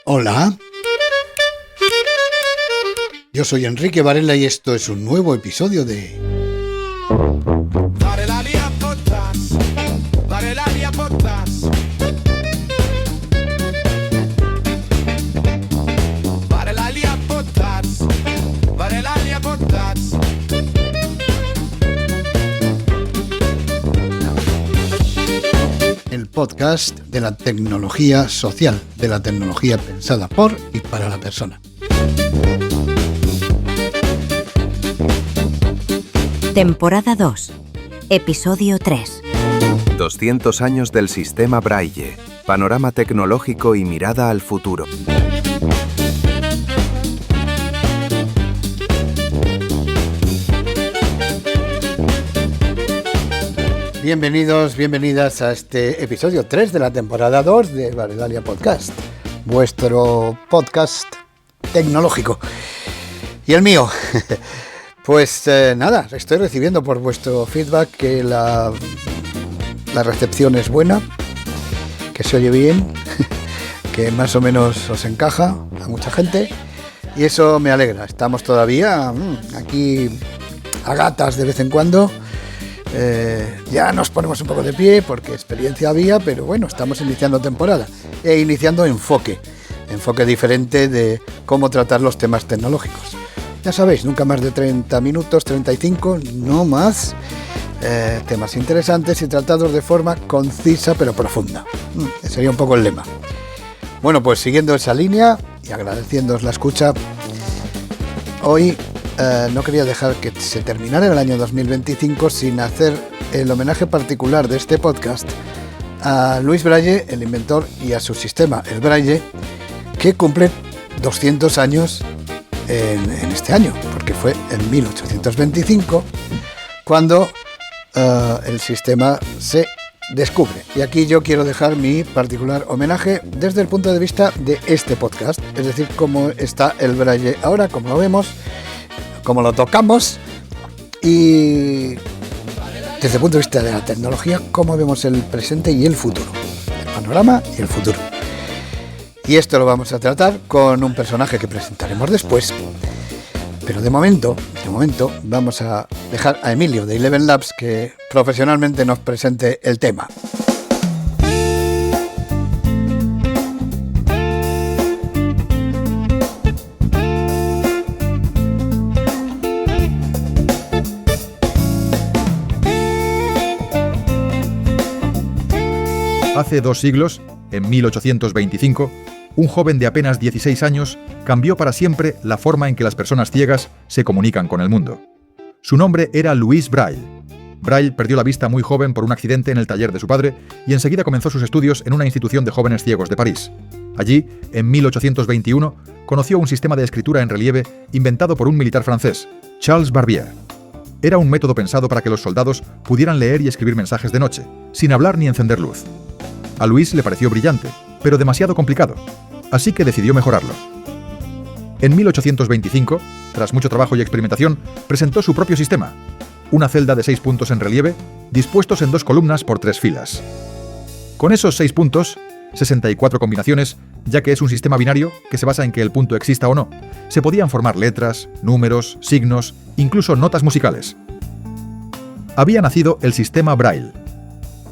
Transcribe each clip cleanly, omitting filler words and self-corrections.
Hola, yo soy Enrique Varela y esto es un nuevo episodio de Varelalia Podcast. Varelalia Podcast. Varelalia Podcast. Varelalia Podcast. el podcast de la tecnología social, de la tecnología pensada por y para la persona. Temporada 2, Episodio 3. 200 años del sistema Braille, panorama tecnológico y mirada al futuro. Bienvenidos, bienvenidas a este episodio 3 de la temporada 2 de Varelalia Podcast, vuestro podcast tecnológico. Y el mío, pues nada, estoy recibiendo por vuestro feedback que la recepción es buena, que se oye bien, que más o menos os encaja a mucha gente y eso me alegra. Estamos todavía aquí a gatas de vez en cuando. Ya nos ponemos un poco de pie porque experiencia había, pero bueno, estamos iniciando temporada e iniciando enfoque diferente de cómo tratar los temas tecnológicos. Ya sabéis, nunca más de 30 minutos, 35, no más. Temas interesantes y tratados de forma concisa pero profunda. Sería un poco el lema. Bueno, pues siguiendo esa línea y agradeciéndoos la escucha, hoy no quería dejar que se terminara el año 2025 sin hacer el homenaje particular de este podcast a Louis Braille, el inventor, y a su sistema, el Braille, que cumple 200 años en este año, porque fue en 1825 cuando el sistema se descubre. Y aquí yo quiero dejar mi particular homenaje desde el punto de vista de este podcast, es decir, cómo está el Braille ahora, cómo lo vemos, cómo lo tocamos y desde el punto de vista de la tecnología, cómo vemos el presente y el futuro, el panorama y el futuro. Y esto lo vamos a tratar con un personaje que presentaremos después, pero de momento vamos a dejar a Emilio de Eleven Labs que profesionalmente nos presente el tema. Hace 2 siglos, en 1825, un joven de apenas 16 años cambió para siempre la forma en que las personas ciegas se comunican con el mundo. Su nombre era Louis Braille. Braille perdió la vista muy joven por un accidente en el taller de su padre y enseguida comenzó sus estudios en una institución de jóvenes ciegos de París. Allí, en 1821, conoció un sistema de escritura en relieve inventado por un militar francés, Charles Barbier. Era un método pensado para que los soldados pudieran leer y escribir mensajes de noche, sin hablar ni encender luz. A Louis le pareció brillante, pero demasiado complicado, así que decidió mejorarlo. En 1825, tras mucho trabajo y experimentación, presentó su propio sistema, una celda de 6 puntos en relieve, dispuestos en 2 columnas por 3 filas. Con esos 6 puntos, 64 combinaciones, ya que es un sistema binario que se basa en que el punto exista o no, se podían formar letras, números, signos, incluso notas musicales. Había nacido el sistema Braille.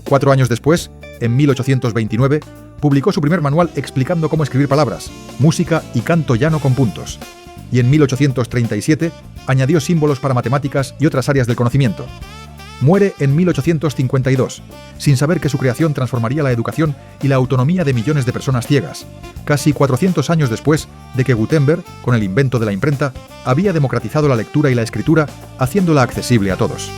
4 años después, en 1829, publicó su primer manual explicando cómo escribir palabras, música y canto llano con puntos. Y en 1837 añadió símbolos para matemáticas y otras áreas del conocimiento. Muere en 1852, sin saber que su creación transformaría la educación y la autonomía de millones de personas ciegas, casi 400 años después de que Gutenberg, con el invento de la imprenta, había democratizado la lectura y la escritura, haciéndola accesible a todos.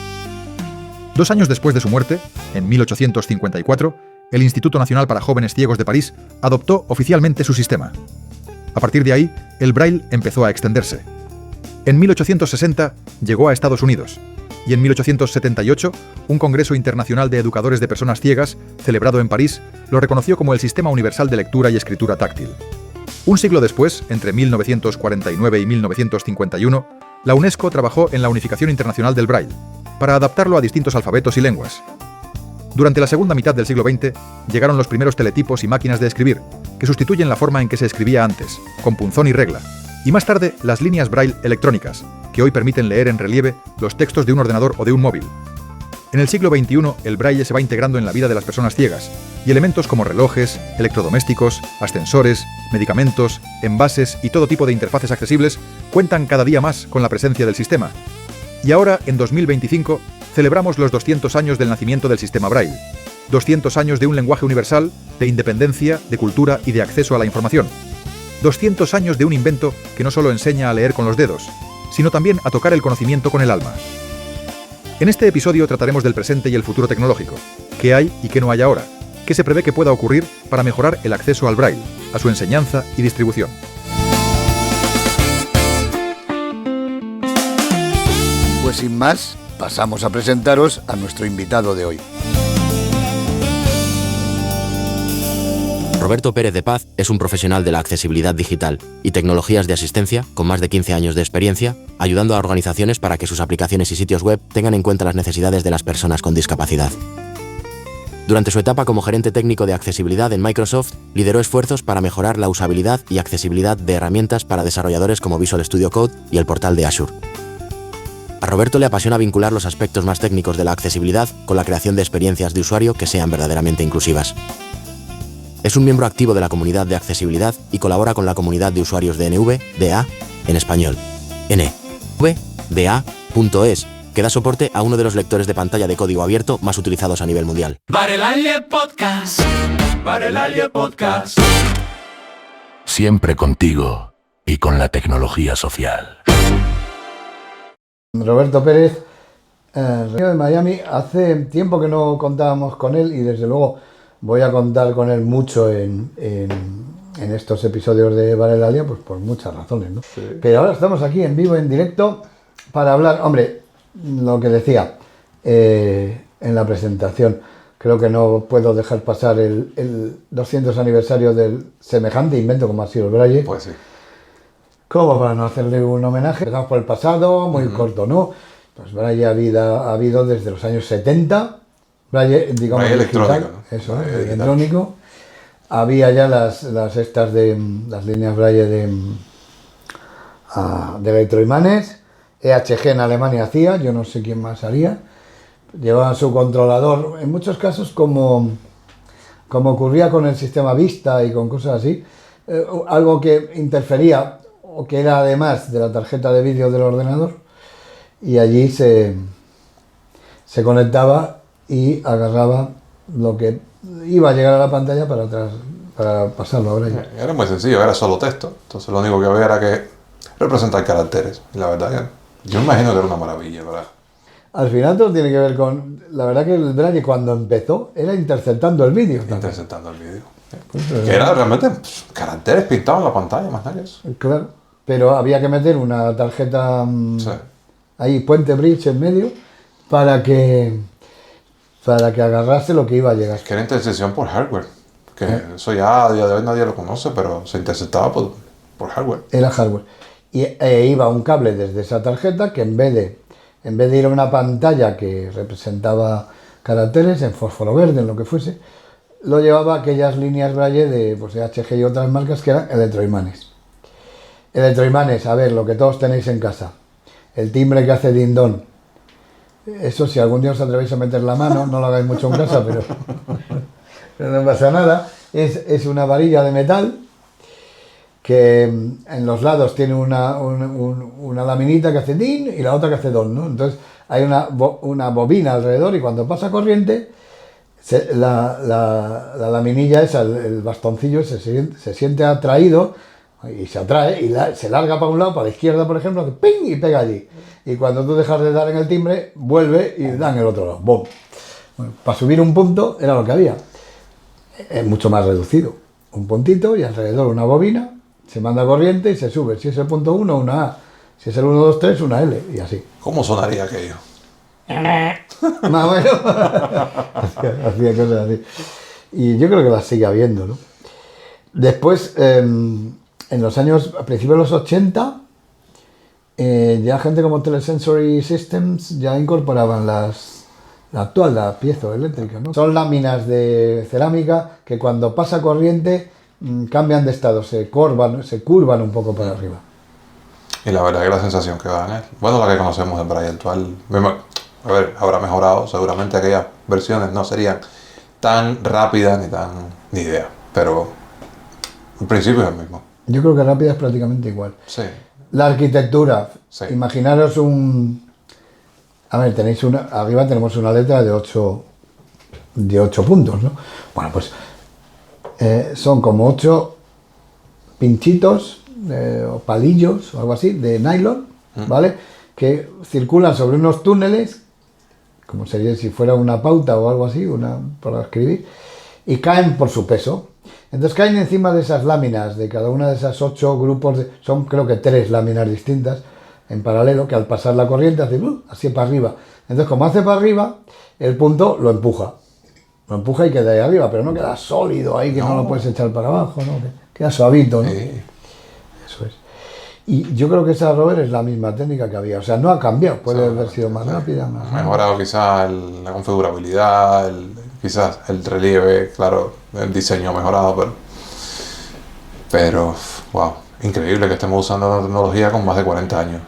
2 años después de su muerte, en 1854, el Instituto Nacional para Jóvenes Ciegos de París adoptó oficialmente su sistema. A partir de ahí, el Braille empezó a extenderse. En 1860 llegó a Estados Unidos y en 1878 un Congreso Internacional de Educadores de Personas Ciegas, celebrado en París, lo reconoció como el Sistema Universal de Lectura y Escritura Táctil. Un siglo después, entre 1949 y 1951, la UNESCO trabajó en la unificación internacional del Braille, para adaptarlo a distintos alfabetos y lenguas. Durante la segunda mitad del siglo XX llegaron los primeros teletipos y máquinas de escribir, que sustituyen la forma en que se escribía antes, con punzón y regla, y más tarde las líneas Braille electrónicas, que hoy permiten leer en relieve los textos de un ordenador o de un móvil. En el siglo XXI, el Braille se va integrando en la vida de las personas ciegas, y elementos como relojes, electrodomésticos, ascensores, medicamentos, envases y todo tipo de interfaces accesibles cuentan cada día más con la presencia del sistema. Y ahora, en 2025, celebramos los 200 años del nacimiento del sistema Braille. 200 años de un lenguaje universal, de independencia, de cultura y de acceso a la información. 200 años de un invento que no solo enseña a leer con los dedos, sino también a tocar el conocimiento con el alma. En este episodio trataremos del presente y el futuro tecnológico, qué hay y qué no hay ahora, qué se prevé que pueda ocurrir para mejorar el acceso al Braille, a su enseñanza y distribución. Pues sin más, pasamos a presentaros a nuestro invitado de hoy. Roberto Pérez de Paz es un profesional de la accesibilidad digital y tecnologías de asistencia con más de 15 años de experiencia, ayudando a organizaciones para que sus aplicaciones y sitios web tengan en cuenta las necesidades de las personas con discapacidad. Durante su etapa como gerente técnico de accesibilidad en Microsoft, lideró esfuerzos para mejorar la usabilidad y accesibilidad de herramientas para desarrolladores como Visual Studio Code y el portal de Azure. A Roberto le apasiona vincular los aspectos más técnicos de la accesibilidad con la creación de experiencias de usuario que sean verdaderamente inclusivas. Es un miembro activo de la comunidad de accesibilidad y colabora con la comunidad de usuarios de NVDA en español, nvda.es, que da soporte a uno de los lectores de pantalla de código abierto más utilizados a nivel mundial. Varelalia Podcast. Varelalia Podcast. Siempre contigo y con la tecnología social. Roberto Pérez, de Miami. Hace tiempo que no contábamos con él y desde luego voy a contar con él mucho en estos episodios de Varelalia, pues por muchas razones, ¿no? Sí. Pero ahora estamos aquí en vivo, en directo, para hablar, hombre, lo que decía en la presentación, creo que no puedo dejar pasar el 200 aniversario del semejante invento como ha sido el Braille. Pues sí. ¿Cómo? Para no hacerle un homenaje, empezamos por el pasado, muy corto, ¿no? Pues Braille ha habido desde los años 70, Braille, digamos, Braille digital, electrónico, ¿no? Eso, Braille electrónico. Había ya las líneas Braille de electroimanes, EHG en Alemania hacía, yo no sé quién más haría, llevaban su controlador, en muchos casos como ocurría con el sistema Vista y con cosas así, algo que interfería o que era además de la tarjeta de vídeo del ordenador, y allí se conectaba y agarraba lo que iba a llegar a la pantalla para pasarlo a Braille. Era muy sencillo, era solo texto, entonces lo único que había era que representar caracteres, y la verdad que yo imagino que era una maravilla, ¿verdad? Al final todo tiene que ver con, la verdad que el Braille cuando empezó era interceptando el vídeo. Interceptando el vídeo. Que era realmente caracteres pintados en la pantalla, más nada que eso. Claro, pero había que meter una tarjeta Sí. ahí, puente bridge en medio, para que agarrase lo que iba a llegar. Que era intercepción por hardware, que eso ya a día de hoy nadie lo conoce, pero se interceptaba por hardware. Era hardware. Y iba un cable desde esa tarjeta que en vez de ir a una pantalla que representaba caracteres en fósforo verde, en lo que fuese, lo llevaba a aquellas líneas Braille de EHG y otras marcas que eran electroimanes. Electroimanes, a ver, lo que todos tenéis en casa. El timbre que hace ding-dong. Eso, si algún día os atrevéis a meter la mano, no lo hagáis mucho en casa, pero no pasa nada. Es una varilla de metal que en los lados tiene una laminita que hace din y la otra que hace don, ¿no? Entonces hay una bobina alrededor y cuando pasa corriente, la laminilla esa, el bastoncillo, se siente atraído y se atrae y se larga para un lado, para la izquierda, por ejemplo, que ¡ping! Y pega allí. Y cuando tú dejas de dar en el timbre, vuelve y da en el otro lado. ¡Bum! Bueno, para subir un punto era lo que había. Es mucho más reducido. Un puntito y alrededor una bobina, se manda corriente y se sube. Si es el punto 1, una A. Si es el 1, 2, 3, una L. Y así. ¿Cómo sonaría aquello? Más o menos. Hacía cosas así. Y yo creo que las sigue habiendo, ¿no? Después, en los años, a principios de los 80, ya gente como Telesensory Systems ya incorporaban las la actual, la piezoeléctrica, ¿no? Son láminas de cerámica que cuando pasa corriente cambian de estado, se curvan un poco para arriba. Y la verdad que la sensación que va en él, bueno, la que conocemos del Braille actual, a ver, habrá mejorado, seguramente aquellas versiones no serían tan rápidas ni idea, pero el principio es el mismo. Yo creo que rápida es prácticamente igual. Sí. La arquitectura, Sí. Imaginaros a ver, arriba tenemos una letra de 8 puntos, ¿no? Bueno, pues son como 8 pinchitos o palillos o algo así de nylon, ¿vale? Que circulan sobre unos túneles, como sería si fuera una pauta o algo así, para escribir, y caen por su peso. Entonces caen encima de esas láminas, de cada una de esas 8 grupos, son creo que 3 láminas distintas en paralelo, que al pasar la corriente hace así para arriba. Entonces como hace para arriba, el punto lo empuja y queda ahí arriba, pero no queda sólido ahí, que no lo puedes echar para abajo, ¿no? Queda suavito, ¿no? Sí. Eso es. Y yo creo que esa rover es la misma técnica que había, o sea, no ha cambiado, puede haber sido más rápida, más mejorado quizás la configurabilidad, quizás el relieve, claro, el diseño mejorado, pero wow, increíble que estemos usando la tecnología con más de 40 años.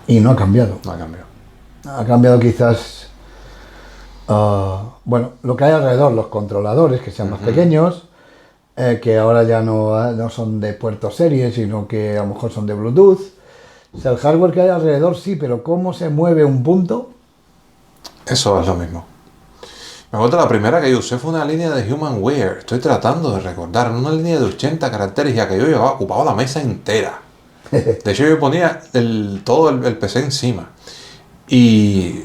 Y no ha cambiado. No ha cambiado. Ha cambiado quizás, bueno, lo que hay alrededor, los controladores que sean más pequeños, que ahora ya no son de puerto serie, sino que a lo mejor son de Bluetooth. O sea, el hardware que hay alrededor sí, pero cómo se mueve un punto. Eso es lo mismo. Me acuerdo la primera que yo usé fue una línea de HumanWare. Estoy tratando de recordar, una línea de 80 caracteres ya que yo llevaba ocupado la mesa entera. De hecho yo ponía todo el PC encima. Y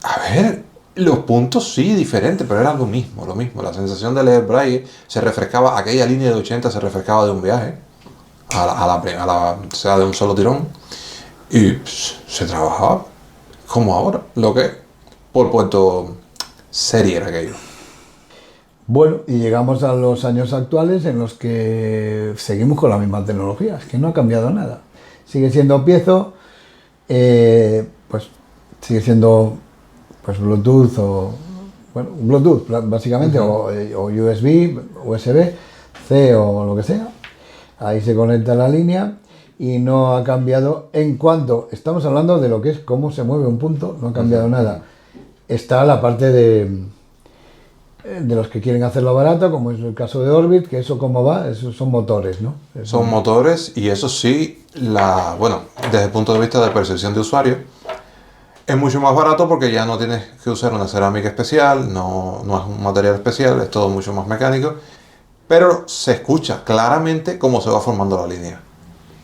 a ver, los puntos sí diferentes, pero era lo mismo. La sensación de leer Braille se refrescaba, aquella línea de 80 se refrescaba de un viaje o sea, de un solo tirón. Y se trabajaba como ahora, lo que por puerto serie era aquello. Bueno, y llegamos a los años actuales en los que seguimos con la misma tecnología, es que no ha cambiado nada. Sigue siendo piezo, pues sigue siendo pues Bluetooth o bueno, Bluetooth básicamente, o USB-C o lo que sea. Ahí se conecta la línea y no ha cambiado en cuanto, estamos hablando de lo que es cómo se mueve un punto, no ha cambiado nada. Está la parte de los que quieren hacerlo barato, como es el caso de Orbit, que eso cómo va, esos son motores, ¿no? Son motores y eso sí, bueno, desde el punto de vista de percepción de usuario, es mucho más barato porque ya no tienes que usar una cerámica especial, no es un material especial, es todo mucho más mecánico, pero se escucha claramente cómo se va formando la línea.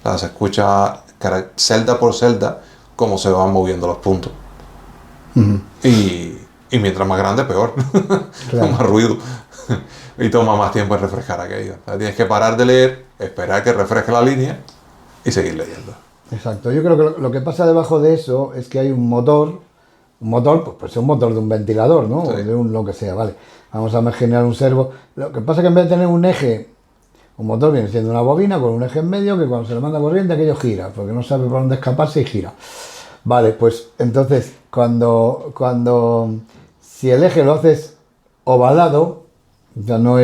O sea, se escucha celda por celda cómo se van moviendo los puntos. Y mientras más grande, peor. Claro. Más ruido. Y toma más tiempo en refrescar aquello. O sea, tienes que parar de leer, esperar que refresque la línea y seguir leyendo. Exacto. Yo creo que lo que pasa debajo de eso es que hay un motor, pues es un motor de un ventilador, ¿no? Sí. O de un lo que sea, vale. Vamos a imaginar un servo. Lo que pasa es que en vez de tener un eje, un motor viene siendo una bobina con un eje en medio que cuando se le manda corriente aquello gira, porque no sabe por dónde escaparse y gira. Vale, pues entonces si el eje lo haces ovalado, ya no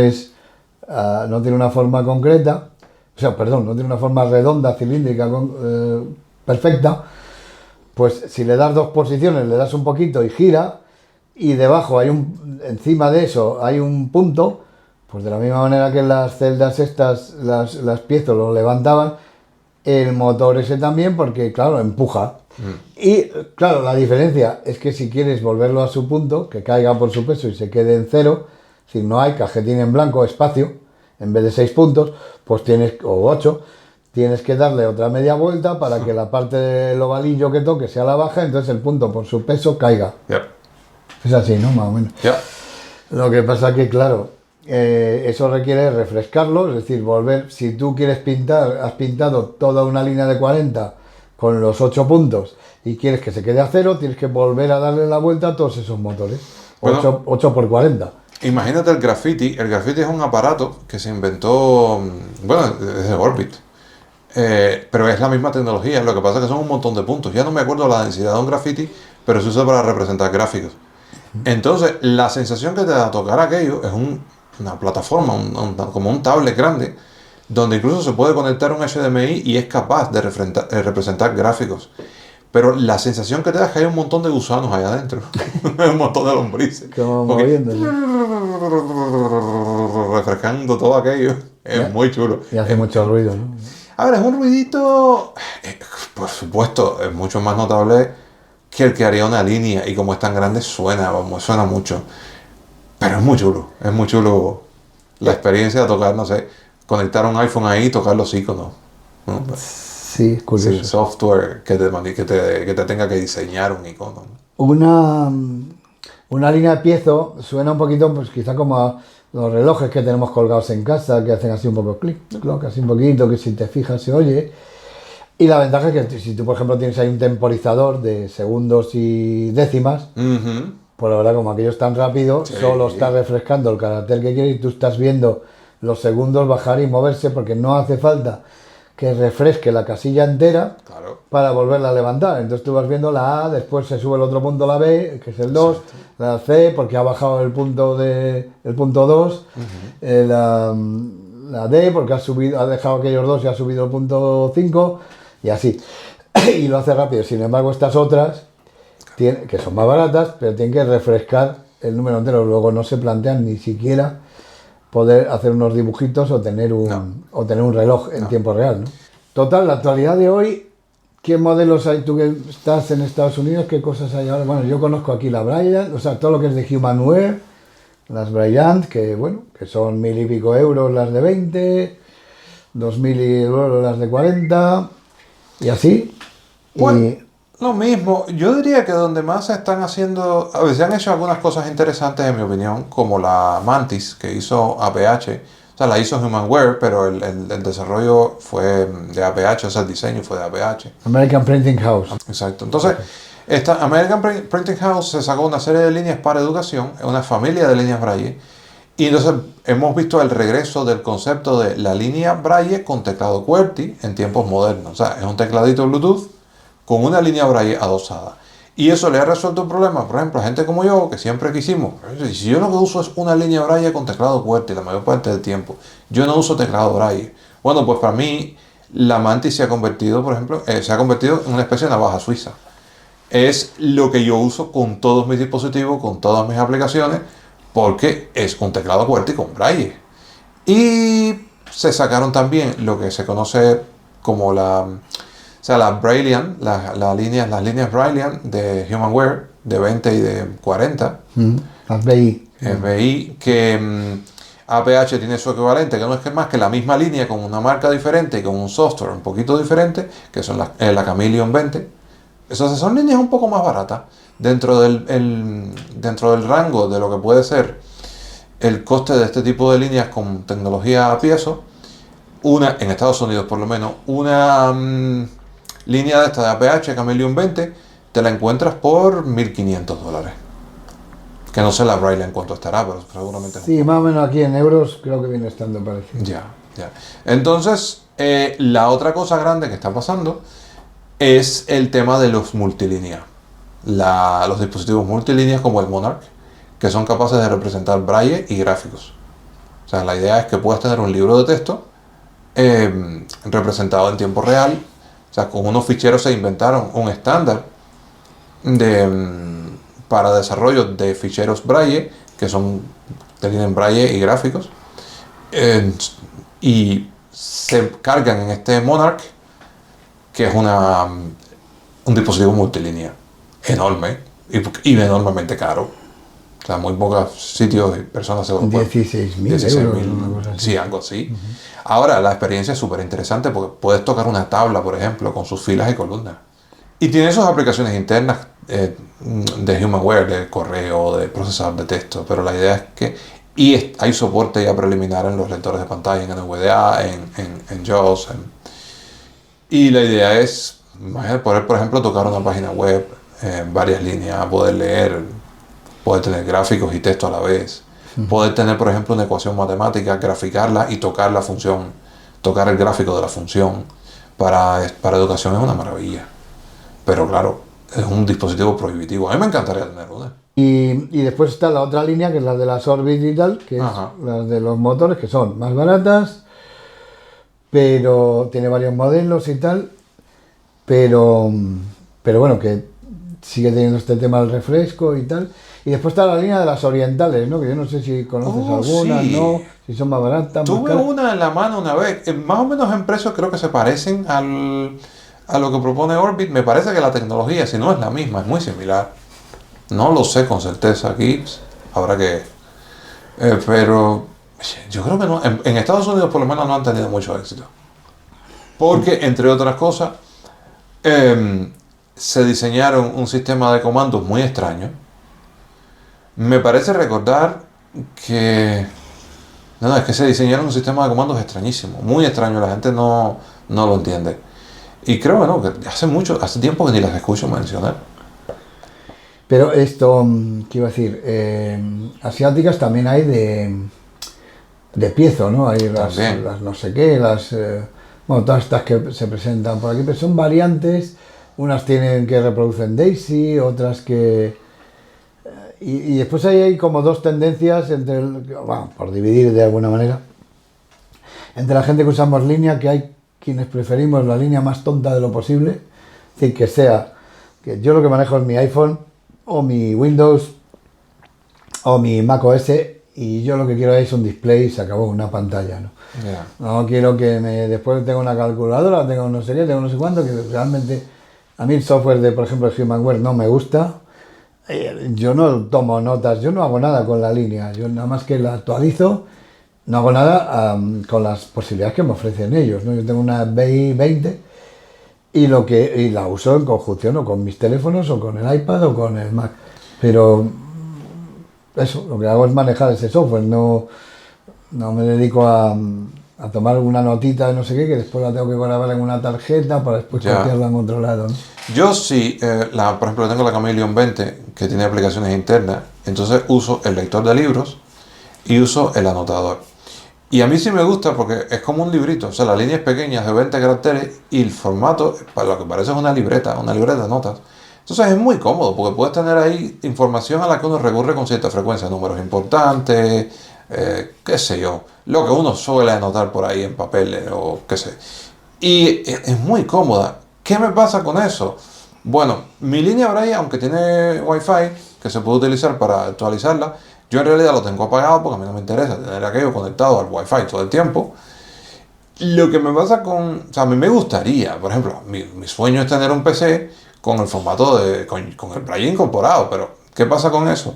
tiene una forma concreta, no tiene una forma redonda, cilíndrica, perfecta, pues si le das 2 posiciones, le das un poquito y gira, y debajo encima de eso hay un punto, pues de la misma manera que las celdas estas, las piezas lo levantaban, el motor ese también, porque claro, empuja. Y claro, la diferencia es que si quieres volverlo a su punto, que caiga por su peso y se quede en 0, si no hay cajetín en blanco, espacio, en vez de 6 puntos, pues o 8, tienes que darle otra media vuelta para que la parte del ovalillo que toque sea la baja, entonces el punto por su peso caiga. Yep. Es así, ¿no? Más o menos. Yep. Lo que pasa que, claro, eso requiere refrescarlo, es decir, si tú quieres has pintado toda una línea de 40 con los 8 puntos y quieres que se quede a 0, tienes que volver a darle la vuelta a todos esos motores. 8 por 40. Imagínate el graffiti. El graffiti es un aparato que se inventó, bueno, desde Orbit. Pero es la misma tecnología. Lo que pasa es que son un montón de puntos. Ya no me acuerdo la densidad de un graffiti, pero se usa para representar gráficos. Entonces, la sensación que te da tocar aquello es una plataforma, como un tablet grande, donde incluso se puede conectar un HDMI y es capaz de representar gráficos. Pero la sensación que te da es que hay un montón de gusanos allá adentro. Un montón de lombrices. Como moviéndose. Refrescando todo aquello. Es muy chulo. Y hace mucho ruido, ¿no? A ver, es un ruidito, por supuesto, es mucho más notable que el que haría una línea. Y como es tan grande, suena mucho. Pero es muy chulo la experiencia de tocar, no sé, conectar un iPhone ahí y tocar los iconos, ¿no? Sí, es curioso. Sí, software que te tenga que diseñar un icono. Una línea de piezo suena un poquito, pues quizá como a los relojes que tenemos colgados en casa, que hacen así un poco clic, cloc, así un poquito, que si te fijas se oye. Y la ventaja es que si tú, por ejemplo, tienes ahí un temporizador de segundos y décimas, pues la verdad, como aquello es tan rápido, solo estás refrescando el carácter que quieres y tú estás viendo los segundos bajar y moverse, porque no hace falta que refresque la casilla entera para volverla a levantar. Entonces tú vas viendo la A, después se sube el otro punto, la B, que es el 2, la C, porque ha bajado el punto 2, la D, porque ha dejado aquellos dos y ha subido el punto 5, y así. Y lo hace rápido. Sin embargo, estas otras, que son más baratas, pero tienen que refrescar el número entero. Luego no se plantean ni siquiera poder hacer unos dibujitos o tener un reloj en tiempo real, ¿no? Total, la actualidad de hoy, ¿qué modelos hay? Tú que estás en Estados Unidos, ¿qué cosas hay ahora? Bueno, yo conozco aquí la Bryant, o sea, todo lo que es de Humanware, las Bryant, que son 1.000 y pico euros las de 20, 2.000 euros las de 40, y así. Bueno, lo mismo. Yo diría que donde más se están haciendo, a veces han hecho algunas cosas interesantes en mi opinión, como la Mantis que hizo APH, o sea, la hizo Humanware, pero el desarrollo fue de APH, o sea, el diseño fue de APH. American Printing House. Exacto. Entonces, esta American Printing House se sacó una serie de líneas para educación, una familia de líneas Braille, y entonces hemos visto el regreso del concepto de la línea Braille con teclado QWERTY en tiempos modernos. O sea, es un tecladito Bluetooth con una línea Braille adosada. Y eso le ha resuelto un problema, por ejemplo, a gente como yo, que siempre quisimos. Si yo lo que uso es una línea Braille con teclado QWERTY la mayor parte del tiempo, yo no uso teclado Braille. Bueno, pues para mí, la Mantis se ha convertido, por ejemplo, en una especie de navaja suiza. Es lo que yo uso con todos mis dispositivos, con todas mis aplicaciones, porque es un teclado QWERTY con Braille. Y se sacaron también lo que se conoce como la Braillean, las líneas Braillean de Humanware de 20 y de 40. Las BI. BI, que APH tiene su equivalente, que no es que más que la misma línea con una marca diferente y con un software un poquito diferente, que son la Chameleon 20. Esas son líneas un poco más baratas dentro del rango de lo que puede ser el coste de este tipo de líneas con tecnología a piezo. En Estados Unidos por lo menos, una línea de esta de APH Chameleon 20 te la encuentras por $1.500. Que no sé la Braille en cuánto estará, pero seguramente sí, más o menos aquí en euros creo que viene estando parecido. Ya. Entonces, la otra cosa grande que está pasando es el tema de los multilíneas. Los dispositivos multilíneas como el Monarch, que son capaces de representar Braille y gráficos. O sea, la idea es que puedas tener un libro de texto representado en tiempo real. O sea, con unos ficheros se inventaron un estándar para desarrollo de ficheros Braille, que tienen Braille y gráficos, y se cargan en este Monarch, que es un dispositivo multilínea enorme y enormemente caro. O sea, muy pocos sitios y personas se lo pueden. 16.000 euros. Sí, algo así. Ahora, la experiencia es súper interesante porque puedes tocar una tabla, por ejemplo, con sus filas y columnas. Y tiene sus aplicaciones internas de Humanware, de correo, de procesador de texto. Pero la idea es que... Y hay soporte ya preliminar en los lectores de pantalla, en NVDA, en JAWS. Y la idea es poder, por ejemplo, tocar una página web, varias líneas, poder leer, poder tener gráficos y texto a la vez. Poder tener, por ejemplo, una ecuación matemática, graficarla y tocar la función, tocar el gráfico de la función. Para educación es una maravilla. Pero claro, es un dispositivo prohibitivo. A mí me encantaría tener una. Y después está la otra línea, que es la de las Orbit y tal, que es las de los motores, que son más baratas, pero tiene varios modelos y tal, pero bueno, que sigue teniendo este tema del refresco y tal. Y después está la línea de las orientales, ¿no? Que yo no sé si conoces alguna, sí. ¿no? Si son más baratas. Tuve una en la mano una vez, más o menos en precio creo que se parecen a lo que propone Orbit. Me parece que la tecnología, si no es la misma, es muy similar. No lo sé con certeza aquí, habrá que... pero yo creo que no, en Estados Unidos por lo menos no han tenido mucho éxito. Porque, entre otras cosas, se diseñaron un sistema de comandos muy extraño. Me parece recordar que... No, es que se diseñaron un sistema de comandos extrañísimo, muy extraño, la gente no lo entiende. Y creo que no, que hace tiempo que ni las escucho mencionar. Pero esto, ¿qué iba a decir? Asiáticas también hay de piezo, ¿no? Hay las no sé qué, bueno, todas estas que se presentan por aquí, pero son variantes. Unas tienen que reproducen Daisy, otras que... Y después hay como dos tendencias entre, bueno, por dividir de alguna manera, entre la gente que usamos línea, que hay quienes preferimos la línea más tonta de lo posible, es decir, que yo lo que manejo es mi iPhone, o mi Windows o mi Mac OS, y yo lo que quiero es un display y se acabó, una pantalla, ¿no? Yeah. No quiero que después tenga una calculadora, tenga no sé qué, tenga no sé cuánto, que realmente a mí el software de, por ejemplo, el Humanware no me gusta. Yo no tomo notas, yo no hago nada con la línea, yo nada más que la actualizo, no hago nada con las posibilidades que me ofrecen ellos, ¿no? Yo tengo una BI 20 y la uso en conjunción o con mis teléfonos o con el iPad o con el Mac, pero eso, lo que hago es manejar ese software, no me dedico a tomar una notita de no sé qué, que después la tengo que grabar en una tarjeta para después copiarla en otro lado, ¿no? Yo sí, por ejemplo, tengo la Chameleon 20 que tiene aplicaciones internas, entonces uso el lector de libros y uso el anotador. Y a mí sí me gusta porque es como un librito, o sea, la línea es pequeña, es de 20 caracteres y el formato, para lo que parece es una libreta de notas. Entonces es muy cómodo porque puedes tener ahí información a la que uno recurre con cierta frecuencia, números importantes, qué sé yo, lo que uno suele anotar por ahí en papel o qué sé. Y es muy cómoda. ¿Qué me pasa con eso? Bueno, mi línea Braille, aunque tiene Wi-Fi, que se puede utilizar para actualizarla, yo en realidad lo tengo apagado porque a mí no me interesa tener aquello conectado al Wi-Fi todo el tiempo. Lo que me pasa o sea, a mí me gustaría, por ejemplo, mi sueño es tener un PC con el formato con el Braille incorporado, pero ¿qué pasa con eso?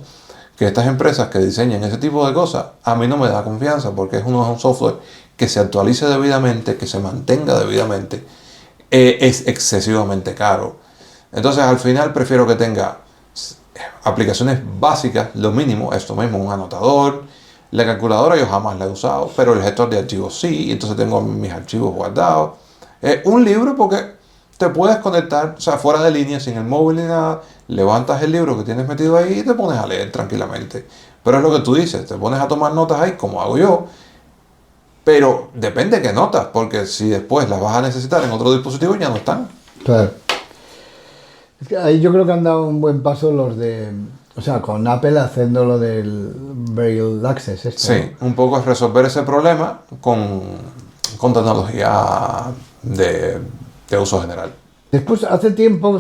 Que estas empresas que diseñan ese tipo de cosas, a mí no me da confianza porque es un software que se actualice debidamente, que se mantenga debidamente, es excesivamente caro. Entonces al final prefiero que tenga aplicaciones básicas, lo mínimo, esto mismo, un anotador. La calculadora yo jamás la he usado, pero el gestor de archivos sí, y entonces tengo mis archivos guardados. Un libro porque te puedes conectar, o sea, fuera de línea, sin el móvil ni nada, levantas el libro que tienes metido ahí y te pones a leer tranquilamente. Pero es lo que tú dices, te pones a tomar notas ahí, como hago yo, pero depende de qué notas, porque si después las vas a necesitar en otro dispositivo ya no están. Claro. Es que ahí yo creo que han dado un buen paso los de... O sea, con Apple haciendo lo del Braille Access. Sí, un poco es resolver ese problema con tecnología de uso general. Después, hace tiempo,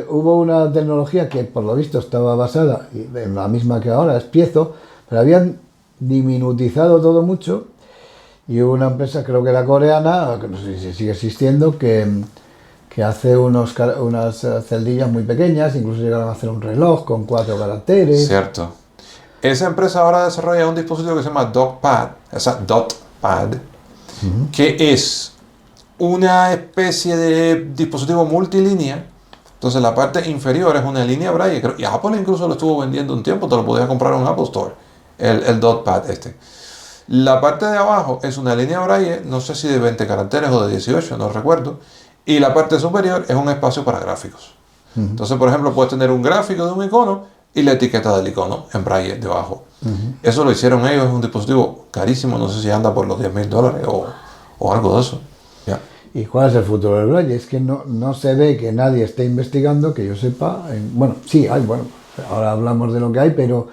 hubo una tecnología que por lo visto estaba basada en la misma que ahora, es piezo, pero habían diminutizado todo mucho y hubo una empresa, creo que era coreana, que no sé si sigue existiendo, que hace unas celdillas muy pequeñas, incluso llegaron a hacer un reloj con 4 caracteres. Cierto. Esa empresa ahora desarrolla un dispositivo que se llama DotPad, que es una especie de dispositivo multilínea. Entonces la parte inferior es una línea Braille, y Apple incluso lo estuvo vendiendo un tiempo, te lo podías comprar en un Apple Store, el DotPad La parte de abajo es una línea Braille, no sé si de 20 caracteres o de 18, no recuerdo. Y la parte superior es un espacio para gráficos. Entonces, por ejemplo, puedes tener un gráfico de un icono y la etiqueta del icono en Braille debajo. Eso lo hicieron ellos, es un dispositivo carísimo, no sé si anda por los $10,000 o algo de eso. Yeah. ¿Y cuál es el futuro del Braille? Es que no se ve que nadie esté investigando, que yo sepa. Bueno, sí, hay, Ahora hablamos de lo que hay, pero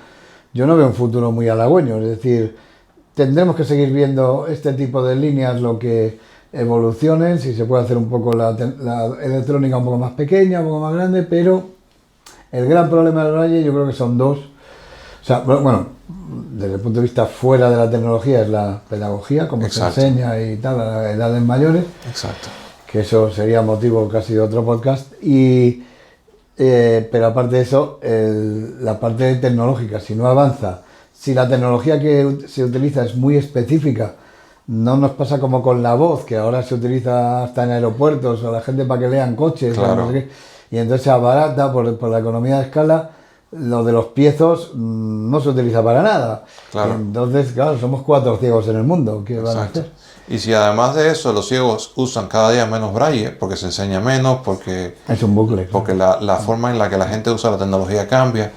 yo no veo un futuro muy halagüeño. Es decir, tendremos que seguir viendo este tipo de líneas, lo que evolucionen, si se puede hacer un poco la electrónica un poco más pequeña, un poco más grande, pero el gran problema del Braille yo creo que son dos. O sea, bueno, desde el punto de vista fuera de la tecnología es la pedagogía, cómo Exacto. se enseña y tal a las edades mayores, Exacto. que eso sería motivo casi de otro podcast, pero aparte de eso, la parte tecnológica, si no avanza, si la tecnología que se utiliza es muy específica, no nos pasa como con la voz, que ahora se utiliza hasta en aeropuertos o la gente para que lean coches, Claro. no sé qué, y entonces se abarata por la economía de escala. Lo de los piezos no se utiliza para nada. Claro. Y entonces, claro, somos 4 ciegos en el mundo. ¿Qué van a Exacto. hacer? Y si además de eso los ciegos usan cada día menos braille, porque se enseña menos, porque Es un bucle. porque la forma en la que la gente usa la tecnología cambia,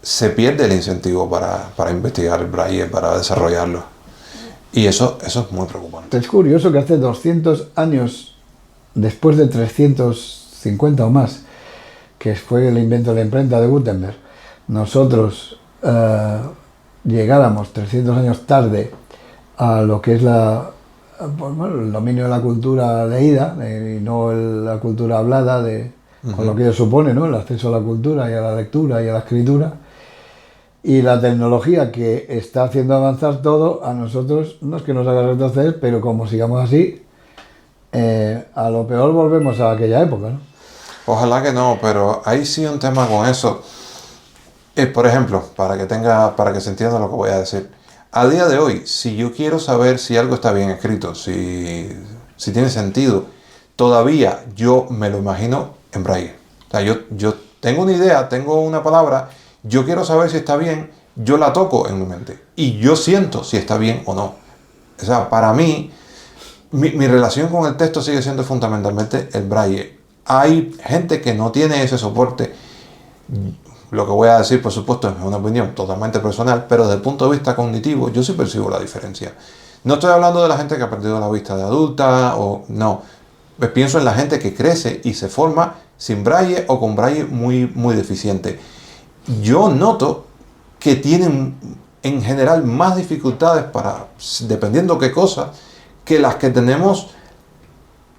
se pierde el incentivo para investigar el braille, para desarrollarlo. Y eso es muy preocupante. Es curioso que hace 200 años, después de 350 o más, que fue el invento de la imprenta de Gutenberg, nosotros llegáramos 300 años tarde a lo que es el dominio de la cultura leída y no la cultura hablada, con lo que ello supone, ¿no? El acceso a la cultura y a la lectura y a la escritura. Y la tecnología que está haciendo avanzar todo, a nosotros no es que nos haga retroceder, pero como sigamos así, a lo peor volvemos a aquella época, ¿no? Ojalá que no, pero hay sí un tema con eso. Por ejemplo, para que se entienda lo que voy a decir. A día de hoy, si yo quiero saber si algo está bien escrito, si tiene sentido, todavía yo me lo imagino en braille. O sea, yo tengo una idea, tengo una palabra, yo quiero saber si está bien, yo la toco en mi mente y yo siento si está bien o no. O sea, para mí, mi relación con el texto sigue siendo fundamentalmente el braille. Hay gente que no tiene ese soporte. Lo que voy a decir, por supuesto, es una opinión totalmente personal, pero desde el punto de vista cognitivo, yo sí percibo la diferencia. No estoy hablando de la gente que ha perdido la vista de adulta, o no. Pienso en la gente que crece y se forma sin braille o con braille muy, muy deficiente. Yo noto que tienen en general más dificultades dependiendo qué cosa, que las que tenemos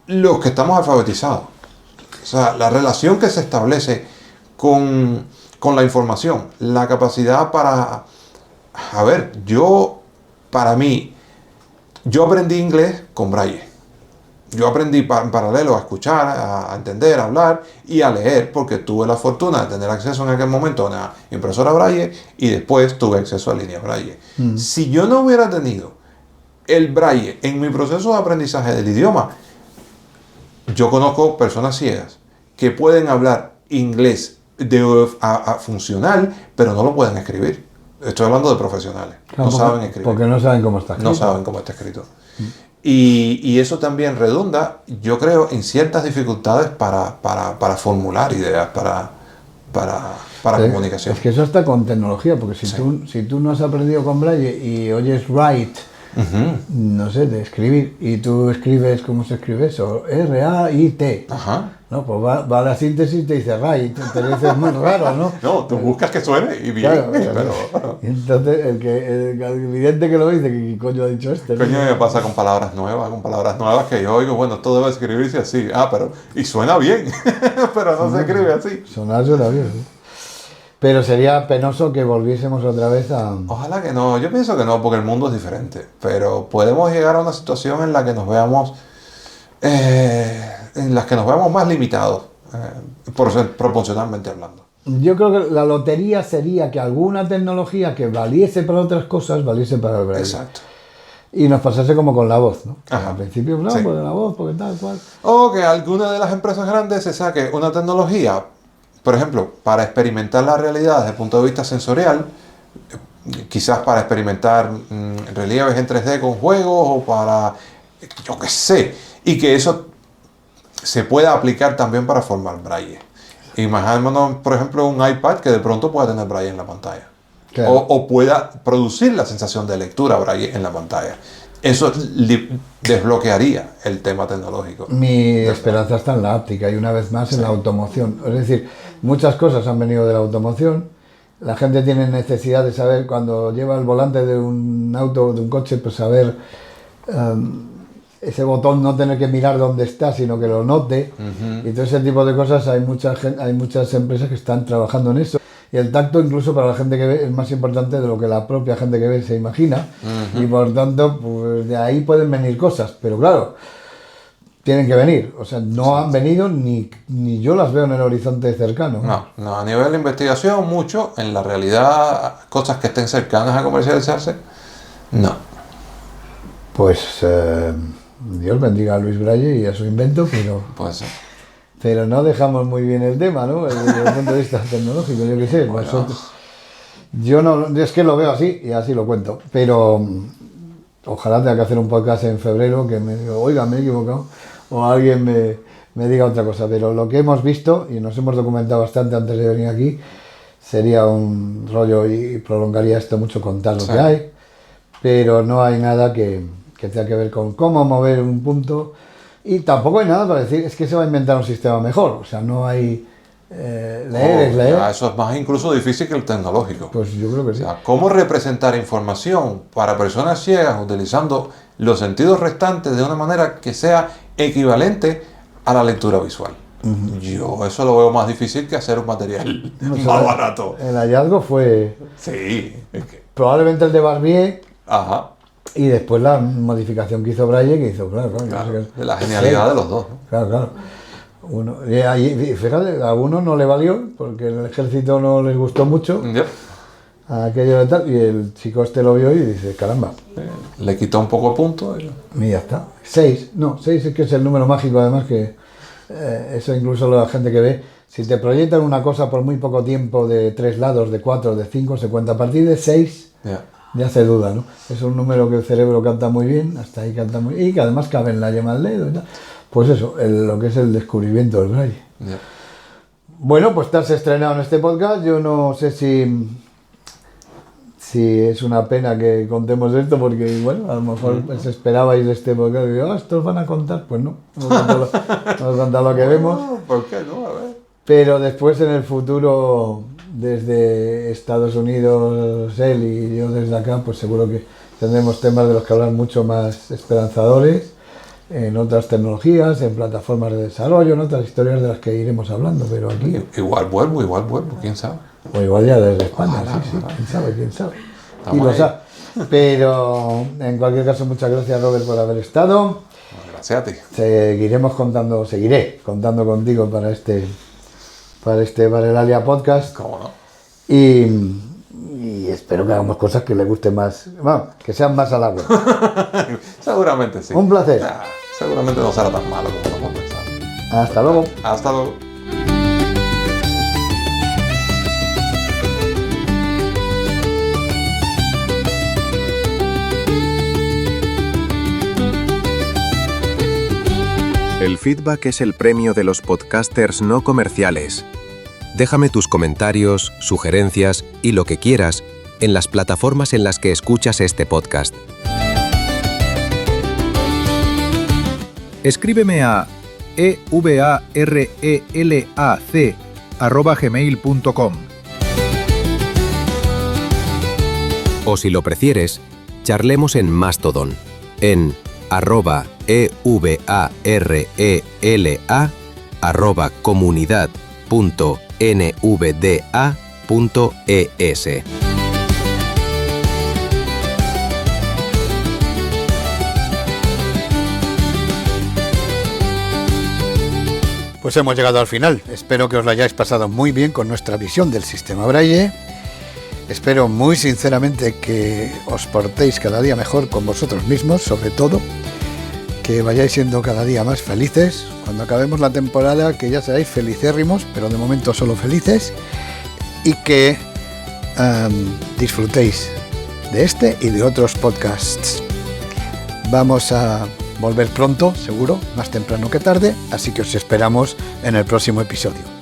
los que estamos alfabetizados. O sea, la relación que se establece con la información, la capacidad para... A ver, yo aprendí inglés con braille. Yo aprendí en paralelo a escuchar, a entender, a hablar y a leer, porque tuve la fortuna de tener acceso en aquel momento a una impresora braille y después tuve acceso a líneas braille. Si yo no hubiera tenido el braille en mi proceso de aprendizaje del idioma, yo conozco personas ciegas que pueden hablar inglés funcional, pero no lo pueden escribir. Estoy hablando de profesionales. No saben escribir. Porque no saben cómo está escrito. No saben cómo está escrito. Y eso también redunda, yo creo, en ciertas dificultades para formular ideas, para comunicación. Es que eso está con tecnología, porque si tú no has aprendido con braille y oyes write, no sé, de escribir, y tú escribes, ¿cómo se escribe eso? R-A-I-T. Ajá. No, pues va a la síntesis y te dice write, te dice muy raro, ¿no? No, tú buscas que suene y bien. Claro, pero y entonces el evidente que lo dice, ¿qué coño ha dicho este? coño, me pasa con palabras nuevas que yo oigo, bueno, esto debe escribirse así. Y suena bien, pero no se escribe así. Sonar suena bien, ¿sí? Pero sería penoso que volviésemos otra vez a... Ojalá que no, yo pienso que no, porque el mundo es diferente. Pero podemos llegar a una situación en la que nos veamos, más limitados, proporcionalmente hablando. Yo creo que la lotería sería que alguna tecnología que valiese para otras cosas, valiese para el braille. Exacto. Y nos pasase como con la voz, ¿no? Ajá. Al principio, no, Sí. porque la voz, porque tal, cual. O que alguna de las empresas grandes se saque una tecnología, por ejemplo, para experimentar la realidad desde el punto de vista sensorial, quizás para experimentar relieves en 3D con juegos o para, yo qué sé, y que eso se pueda aplicar también para formar braille. Imaginémonos, por ejemplo, un iPad que de pronto pueda tener braille en la pantalla. Claro. O pueda producir la sensación de lectura braille en la pantalla. Eso desbloquearía el tema tecnológico. Mi esperanza está en la áptica y una vez más en la automoción. Es decir, muchas cosas han venido de la automoción La gente tiene necesidad de saber, cuando lleva el volante de un auto o de un coche, pues saber ese botón, no tener que mirar dónde está, sino que lo note. Y todo ese tipo de cosas, hay muchas empresas que están trabajando en eso. Y el tacto, incluso para la gente que ve, es más importante de lo que la propia gente que ve se imagina. Y por tanto, pues de ahí pueden venir cosas. Pero claro, tienen que venir. O sea, no han venido ni yo las veo en el horizonte cercano. No, a nivel de investigación, mucho. En la realidad, cosas que estén cercanas a comercializarse, no. Pues Dios bendiga a Louis Braille y a su invento, pero no dejamos muy bien el tema, ¿no? Desde el punto de vista tecnológico, yo qué sé. Bueno. Yo es que lo veo así y así lo cuento. Pero ojalá tenga que hacer un podcast en febrero que me diga, oiga, me he equivocado. O alguien me diga otra cosa. Pero lo que hemos visto, y nos hemos documentado bastante antes de venir aquí, sería un rollo y prolongaría esto mucho contar lo que hay. Pero no hay nada que tenga que ver con cómo mover un punto. Y tampoco hay nada para decir, es que se va a inventar un sistema mejor. O sea, no hay... leer es leer. Eso es más incluso difícil que el tecnológico. Pues yo creo que sí. O sea, ¿cómo representar información para personas ciegas utilizando los sentidos restantes de una manera que sea equivalente a la lectura visual? Yo eso lo veo más difícil que hacer un material más barato. El hallazgo fue... Sí. Es que... probablemente el de Barbier. Ajá. Y después la modificación que hizo Braille, que hizo, claro. De la genialidad de los dos, ¿no? Claro. Fíjate, a uno no le valió, porque el ejército no les gustó mucho. Aquello de tal, y el chico este lo vio y dice, caramba. Le quitó un poco de punto. Y ya está. 6 es que es el número mágico, además, que eso incluso la gente que ve, si te proyectan una cosa por muy poco tiempo de 3 lados, de 4, de 5, se cuenta a partir de 6. Ya hace duda, ¿no? Es un número que el cerebro canta muy bien, hasta ahí canta muy bien, y que además cabe en la yema del dedo y tal. Pues eso, lo que es el descubrimiento del Braille. Bueno, pues te has estrenado en este podcast. Yo no sé si es una pena que contemos esto, porque bueno, a lo mejor se esperabais de este podcast y digo, estos van a contar. Pues no, hemos contado lo que vemos. ¿Por qué no? A ver. Pero después en el futuro, desde Estados Unidos, él y yo desde acá, pues seguro que tendremos temas de los que hablar mucho más esperanzadores, en otras tecnologías, en plataformas de desarrollo, en otras historias de las que iremos hablando, pero aquí... Igual vuelvo, quién sabe. O igual ya desde España, sí, quién sabe. Y lo sabe. Pero en cualquier caso, muchas gracias, Robert, por haber estado. Gracias a ti. Seguiré contando contigo para Barelalia Podcast. ¿Cómo no? Y espero que hagamos cosas que le gusten más, bueno, que sean más al agua. Seguramente sí. Un placer. Seguramente no será tan malo como estamos pensando. Hasta luego. Hasta luego. El feedback es el premio de los podcasters no comerciales. Déjame tus comentarios, sugerencias y lo que quieras en las plataformas en las que escuchas este podcast. Escríbeme a evarelac@gmail.com. O si lo prefieres, charlemos en Mastodon, en @evarela@comunidad.nvda.es. Pues hemos llegado al final. Espero que os lo hayáis pasado muy bien con nuestra visión del sistema Braille. Espero muy sinceramente que os portéis cada día mejor con vosotros mismos, sobre todo, que vayáis siendo cada día más felices. Cuando acabemos la temporada, que ya seráis felicérrimos, pero de momento solo felices, y que disfrutéis de este y de otros podcasts. Vamos a volver pronto, seguro, más temprano que tarde, así que os esperamos en el próximo episodio.